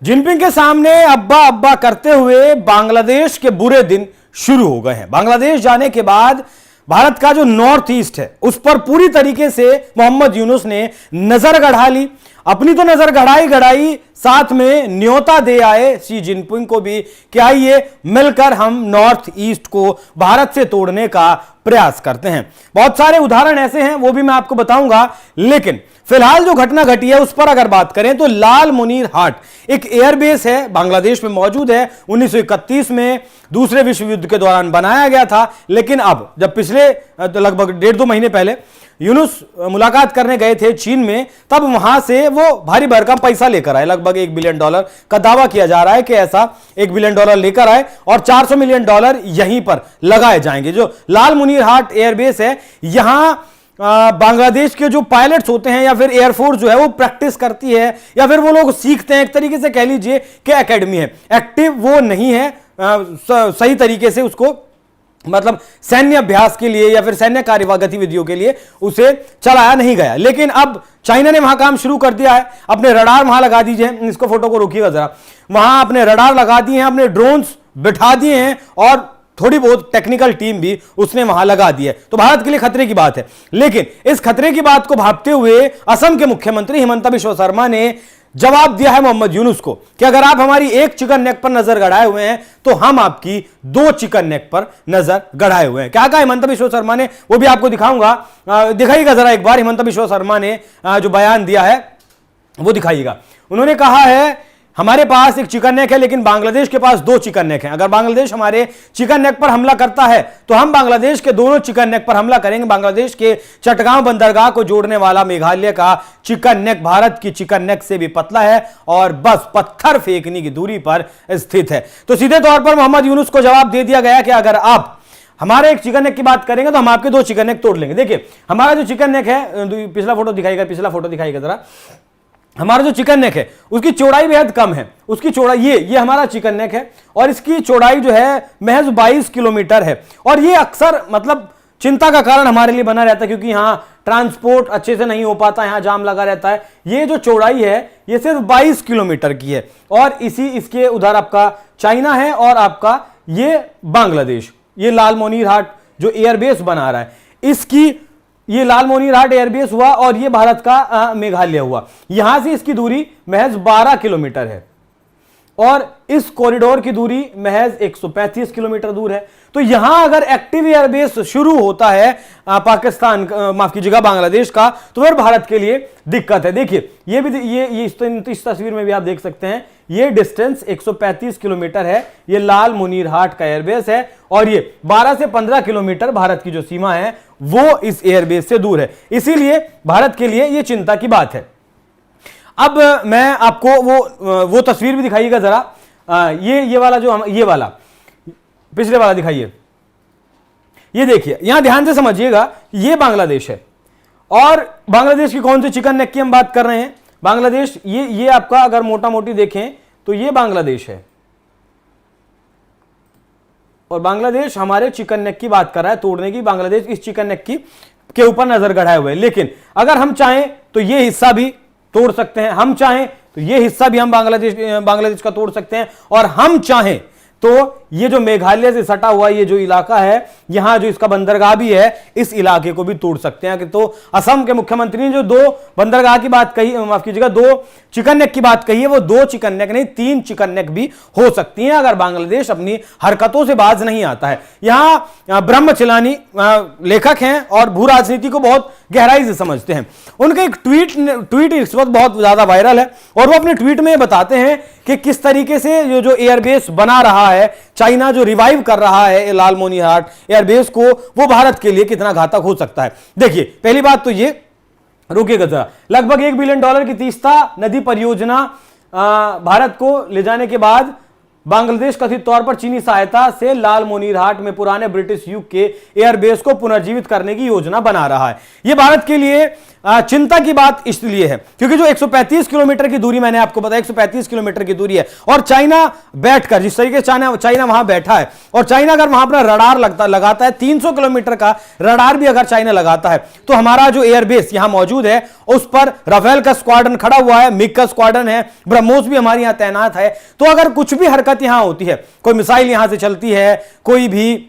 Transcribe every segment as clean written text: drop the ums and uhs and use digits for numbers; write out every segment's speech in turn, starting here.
Jinping के सामने अब्बा अब्बा करते हुए बांग्लादेश के बुरे दिन शुरू हो गए हैं। बांग्लादेश जाने के बाद भारत का जो नॉर्थ ईस्ट है उस पर पूरी तरीके से मोहम्मद यूनुस ने नजर गढ़ा ली। अपनी तो नजर गढ़ाई साथ में न्योता दे आए शी जिनपिंग को भी कि आइए मिलकर हम नॉर्थ ईस्ट को भारत से तोड़ने का प्रयास करते हैं। बहुत सारे उदाहरण ऐसे हैं, वो भी मैं आपको बताऊंगा, लेकिन फिलहाल जो घटना घटी है उस पर अगर बात करें तो लाल मुनीर हाट एक एयरबेस है, बांग्लादेश में मौजूद है। 1931 में दूसरे विश्व युद्ध के दौरान बनाया गया था, लेकिन अब जब पिछले लगभग 1.5-2 महीने पहले यूनुस मुलाकात करने गए थे चीन में, तब वहां से वो भारी भरकम पैसा लेकर आए। लगभग $1 बिलियन का दावा किया जा रहा है कि ऐसा $1 बिलियन लेकर आए और $400 मिलियन यहीं पर लगाए जाएंगे। जो लाल मुनीर हाट एयरबेस है, यहां बांग्लादेश के जो पायलट्स होते हैं या फिर एयरफोर्स जो है वो प्रैक्टिस करती है या फिर वो लोग सीखते हैं। एक तरीके से कह लीजिए कि एकेडमी है, एक्टिव वो नहीं है, सही तरीके से उसको मतलब सैन्य अभ्यास के लिए या फिर सैन्य कार्य गतिविधियों के लिए उसे चलाया नहीं गया। लेकिन अब चाइना ने वहां काम शुरू कर दिया है। अपने रडार वहां लगा दीजिए, इसको फोटो को रोकिएगा जरा, वहां अपने रडार लगा दिए हैं, अपने ड्रोन्स बिठा दिए हैं और थोड़ी बहुत टेक्निकल टीम भी उसने वहां लगा दी है। तो भारत के लिए खतरे की बात है। लेकिन इस खतरे की बात को भांपते हुए असम के मुख्यमंत्री हिमंता बिश्वा शर्मा ने जवाब दिया है मोहम्मद यूनुस को कि अगर आप हमारी एक चिकन नेक पर नजर गड़ाए हुए हैं तो हम आपकी 2 चिकन नेक पर नजर गड़ाए हुए हैं। क्या कहा हिमंता बिश्वा शर्मा ने, वो भी आपको दिखाऊंगा, दिखाइएगा जरा एक बार हिमंता बिश्वा शर्मा ने जो बयान दिया है वो दिखाइएगा। उन्होंने कहा है हमारे पास एक चिकन नेक है लेकिन बांग्लादेश के पास 2 चिकन नेक हैं। अगर बांग्लादेश हमारे चिकन नेक पर हमला करता है तो हम बांग्लादेश के दोनों चिकन नेक पर हमला करेंगे। बांग्लादेश के चटगांव बंदरगाह को जोड़ने वाला मेघालय का चिकन नेक भारत की चिकन नेक से भी पतला है और बस पत्थर फेंकने की दूरी पर स्थित है। तो सीधे तौर पर मोहम्मद यूनुस को जवाब दे दिया गया कि अगर आप हमारे एक चिकन नेक की बात करेंगे तो हम आपके 2 चिकन नेक तोड़ लेंगे। देखिए हमारा जो चिकन नेक है, पिछला फोटो दिखाइएगा जरा, हमारा जो चिकन नेक है उसकी चौड़ाई बेहद कम है। उसकी चौड़ाई ये हमारा चिकन नेक है और इसकी चौड़ाई जो है महज 22 किलोमीटर है। और ये अक्सर मतलब चिंता का कारण हमारे लिए बना रहता है क्योंकि यहाँ ट्रांसपोर्ट अच्छे से नहीं हो पाता, यहाँ जाम लगा रहता है। ये जो चौड़ाई है ये सिर्फ 22 किलोमीटर की है और इसके उधर आपका चाइना है और आपका ये बांग्लादेश, ये लाल मुनीर हाट जो एयरबेस बना रहा है, इसकी ये लाल मुनीर हाट एयरबेस हुआ और ये भारत का मेघालय हुआ। यहां से इसकी दूरी महज 12 किलोमीटर है और इस कॉरिडोर की दूरी महज 135 किलोमीटर दूर है। तो यहां अगर एक्टिव एयरबेस शुरू होता है पाकिस्तान, माफ कीजिएगा बांग्लादेश का, तो फिर भारत के लिए दिक्कत है। देखिए ये भी ये इस तस्वीर में भी आप देख सकते हैं, ये डिस्टेंस 135 किलोमीटर है। ये लाल मुनीर हाट का एयरबेस है और ये 12 से 15 किलोमीटर भारत की जो सीमा है वो इस एयरबेस से दूर है। इसीलिए भारत के लिए ये चिंता की बात है। अब मैं आपको वो तस्वीर भी दिखाइएगा जरा, ये वाला जो ये वाला पिछले वाला दिखाइए। ये देखिए, यहां ध्यान से समझिएगा, ये बांग्लादेश है और बांग्लादेश की कौन सी चिकन नेक की हम बात कर रहे हैं। बांग्लादेश ये आपका अगर मोटा मोटी देखें तो ये बांग्लादेश है और बांग्लादेश हमारे चिकन नेक की बात कर रहा है तोड़ने की। बांग्लादेश इस चिकन नेक के ऊपर नजर गढ़ाए हुए। लेकिन अगर हम चाहें तो ये हिस्सा भी तोड़ सकते हैं, हम चाहें तो ये हिस्सा भी हम बांग्लादेश का तोड़ सकते हैं और हम चाहें तो ये जो मेघालय से सटा हुआ ये जो इलाका है, यहां जो इसका बंदरगाह भी है, इस इलाके को भी तोड़ सकते हैं। तो असम के मुख्यमंत्री ने जो 2 बंदरगाह की बात कही, माफ कीजिएगा 2 चिकन नेक की बात कही है, वो 2 चिकन नेक नहीं 3 चिकन नेक भी हो सकती हैं अगर बांग्लादेश अपनी हरकतों से बाज नहीं आता है। यहां ब्रह्मचलानी लेखक हैं और भू राजनीति को बहुत गहराई से समझते हैं। उनका एक ट्वीट इस वक्त बहुत ज्यादा वायरल है और वो अपने ट्वीट में बताते हैं कि किस तरीके से जो एयरबेस बना रहा है चाइना, जो रिवाइव कर रहा है लाल मुनीर हाट एयरबेस को, वो भारत के लिए कितना घातक हो सकता है। देखिए पहली बात तो ये, रुकिएगा जरा, लगभग $1 बिलियन की तीस्ता नदी परियोजना भारत को ले जाने के बाद बांग्लादेश कथित तौर पर चीनी सहायता से लालमोनीरहाट में पुराने ब्रिटिश युग के एयरबेस को पुनर्जीवित करने की योजना बना रहा है। यह भारत के लिए चिंता की बात इसलिए है क्योंकि जो 135 किलोमीटर की दूरी, मैंने आपको बताया 135 किलोमीटर की दूरी है, और चाइना बैठकर, जिस तरीके से चाइना वहां बैठा है, और चाइना अगर वहां अपना रडार लगाता है, 300 किलोमीटर का रडार भी अगर चाइना लगाता है, तो हमारा जो एयरबेस यहां मौजूद है उस पर राफेल का स्क्वाड्रन खड़ा हुआ है, मिग का स्क्वाड्रन है, ब्रह्मोस भी हमारे यहां तैनात है। तो अगर कुछ भी हरकत यहां होती है, कोई मिसाइल यहां से चलती है, कोई भी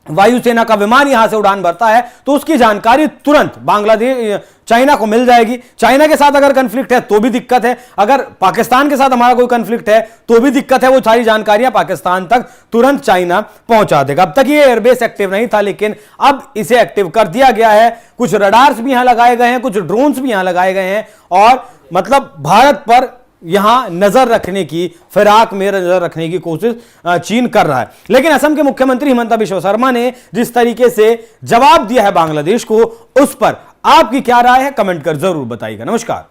वायुसेना का विमान यहां से उड़ान भरता है, तो उसकी जानकारी तुरंत बांग्लादेश चाइना को मिल जाएगी। चाइना के साथ अगर कंफ्लिक्ट है तो भी दिक्कत है, अगर पाकिस्तान के साथ हमारा कोई कंफ्लिक्ट है तो भी दिक्कत है। वो सारी जानकारियां पाकिस्तान तक तुरंत चाइना पहुंचा देगा। अब तक ये एयरबेस एक्टिव नहीं था, लेकिन अब इसे एक्टिव कर दिया गया है। कुछ रडार्स भी यहां लगाए गए हैं, कुछ ड्रोन्स भी यहां लगाए गए हैं, और मतलब भारत पर यहां नजर रखने की फिराक में नजर रखने की कोशिश चीन कर रहा है। लेकिन असम के मुख्यमंत्री हिमंता बिश्व शर्मा ने जिस तरीके से जवाब दिया है बांग्लादेश को, उस पर आपकी क्या राय है, कमेंट कर जरूर बताइएगा। नमस्कार।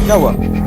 क्या हुआ?